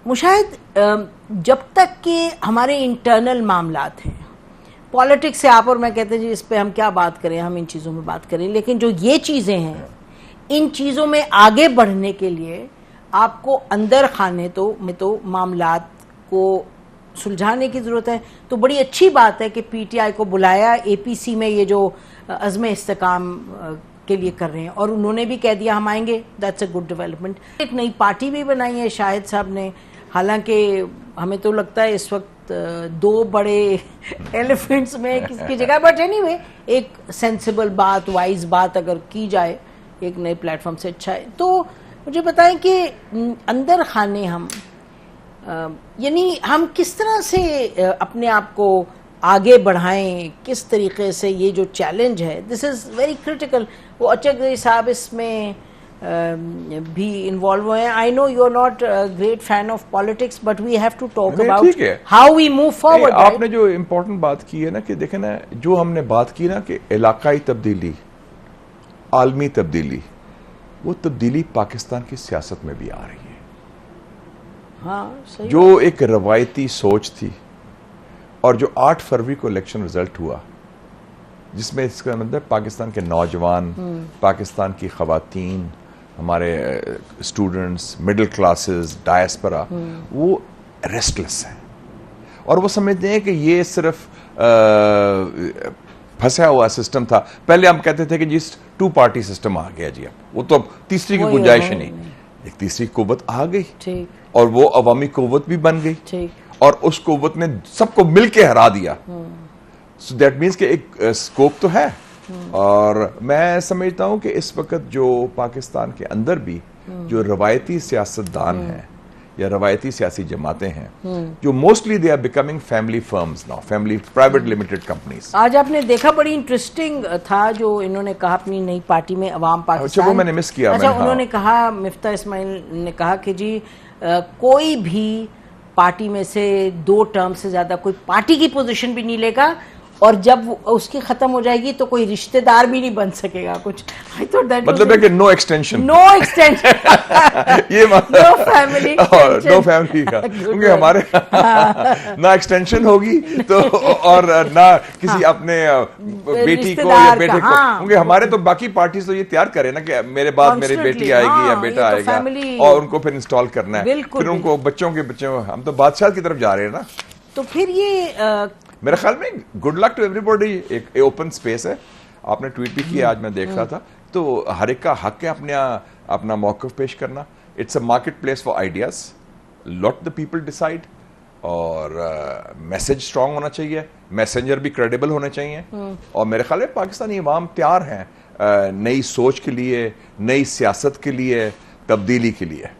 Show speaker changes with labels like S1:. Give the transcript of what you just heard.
S1: मुशाहिद, जब तक कि हमारे इंटरनल मामलात हैं, पॉलिटिक्स से आप और मैं कहते हैं जी इस पे हम क्या बात करें, हम इन चीज़ों में बात करें, लेकिन जो ये चीज़ें हैं, इन चीज़ों में आगे बढ़ने के लिए आपको अंदर खाने में तो मामलात को सुलझाने की ज़रूरत है। तो बड़ी अच्छी बात है कि पीटीआई को बुलाया, एपीसी में ये जो अज़्म इस्तेकाम के लिए कर रहे हैं, और उन्होंने भी कह दिया हम आएंगे। That's a good development. एक नई पार्टी भी बनाई है शाहिद साहब ने, हालांकि हमें तो लगता है इस वक्त दो बड़े एलिफेंट्स में किसकी जगह, बट एनीवे एक सेंसिबल बात, वाइज बात अगर की जाए एक नए प्लेटफॉर्म से अच्छा है। तो मुझे बताएं कि अंदर खाने हम यानी हम किस तरह से अपने आप को आगे बढ़ाएं, किस तरीके से ये जो चैलेंज है, दिस इज़ वेरी क्रिटिकल। वो अचक साहब इसमें भी इन्वॉल्व हुए हैं। I know you are not great fan of politics, but we have to talk about how we move forward.
S2: आपने जो इम्पोर्टेंट बात की है ना कि देखें ना, जो हमने बात की ना कि इलाकाई तब्दीली, आलमी तब्दीली, वो तब्दीली पाकिस्तान की सियासत में भी आ रही है।
S1: हाँ, सही।
S2: जो एक रवायती सोच थी और जो 8 फरवरी को इलेक्शन रिजल्ट हुआ, जिसमें इसका मतलब पाकिस्तान के नौजवान, पाकिस्तान की खवातीन, हमारे स्टूडेंट्स, मिडिल क्लासेस, डायस्पोरा, वो रेस्टलेस हैं और वो समझते हैं कि ये सिर्फ फंसा हुआ सिस्टम था। पहले हम कहते थे कि जिस 2 पार्टी सिस्टम आ गया जी, अब वो तो अब तीसरी की गुंजाइश ही नहीं। एक तीसरी कुव्वत आ गई और वो अवामी कुव्वत भी बन गई और उस कुव्वत ने सबको मिलके हरा दिया। सो दैट मीन्स कि एक स्कोप तो है। और मैं समझता हूं कि इस वक्त जो पाकिस्तान के अंदर भी जो रवायती सियासतदान हैं या रवायती सियासी जमातें हैं, जो mostly they are becoming family firms now, family private limited companies.
S1: आज आपने देखा, बड़ी इंटरेस्टिंग था जो इन्होंने कहा अपनी नई पार्टी में, अवाम पाकिस्तान।
S2: अच्छा, वो मैंने मिस किया।
S1: अच्छा, उन्होंने कहा, मिफ्ता इस्माइल ने कहा कि जी कोई भी पार्टी में से 2 टर्म से ज्यादा कोई पार्टी की पोजीशन भी नहीं लेगा और जब उसकी खत्म हो जाएगी तो कोई रिश्तेदार भी नहीं बन सकेगा कुछ। आई थॉट दैट
S2: मतलब है कि नो एक्सटेंशन,
S1: नो एक्सटेंशन
S2: ये मतलब
S1: नो फैमिली,
S2: नो फैमिली का, क्योंकि हमारे ना एक्सटेंशन होगी तो और ना किसी अपने बेटी को या बेटे को, क्योंकि हमारे तो बाकी पार्टी तो ये तैयार करे ना कि मेरे बाद मेरी बेटी आएगी या बेटा आएगा और उनको फिर इंस्टॉल करना है, फिर उनको बच्चों के बच्चे, हम तो बादशाह की तरफ जा रहे हैं ना।
S1: तो फिर ये
S2: मेरे ख्याल में गुड लक टू एवरीबॉडी। एक ओपन स्पेस है, आपने ट्वीट भी किया, आज मैं देख रहा था, तो हर एक का हक है अपना मौक़िफ़ पेश करना। It's a market place for ideas, let the people decide. और मैसेज स्ट्रांग होना चाहिए, मैसेंजर भी क्रेडिबल होने चाहिए। और मेरे ख्याल में पाकिस्तानी अवाम तैयार हैं नई सोच के लिए, नई सियासत के लिए, तब्दीली के लिए।